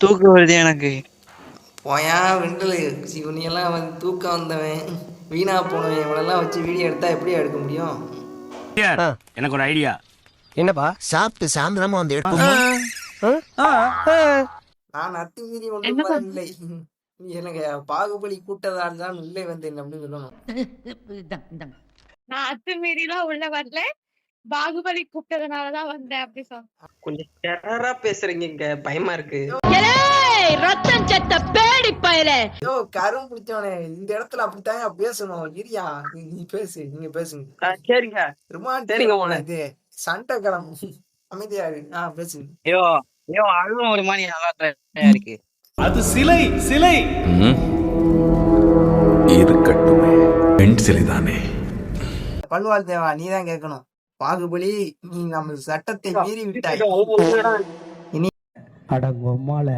தூக்கம் வருது எனக்கு. போயா விண்டலு சிவனியெல்லாம் வந்து தூக்கம் வந்தவன் வீணா போனவன் இவனெல்லாம் வச்சு வீடியோ எடுத்தா எப்படி எடுக்க முடியும்? எனக்கு ஒரு ஐடியா. என்னப்பா? சாப்பிட்டு சாயந்தரமா வந்து எடுப்போம். நான் அத்துமீறி ஒன்றும் பண்ணவில்லை. எனக்கு பாகுபலி கூட்டதால் தான் உள்ளே வந்தேன் அப்படின்னு சொல்லணும். நான் அத்துமீறிலாம் உள்ள வரல. பாகுபலி கூப்பிட்டதுனாலதான் வந்தேன் அப்படி சொன்னேன். கொஞ்சம் டெரரா பேசுறீங்க, இங்க பயமா இருக்கு. ரத்தம் செத்த பேடி பயலே. ஐயோ கரும் பிடிச்சவனே, இந்த இடத்துல அப்படித்தாங்க பேசணும். இரியா நீ பேசு, நீங்க பேசுங்க. சரிங்க சரிங்க போன இது சண்டை கிளம்பு. அமைதியா இரு. பேசுங்க. ஐயோ ஐயோ அதுவும் ஒரு மாதிரி நல்லா இருக்கு. அது சிலை சிலை இருக்கட்டுமே, பெண் சிலைதானே. பல்வாழ் தேவா, நீதான் கேட்கணும். பாகுபலி, நீ நம்ம சட்டத்தை மீறி விட்டாய். அடங்கொம்மால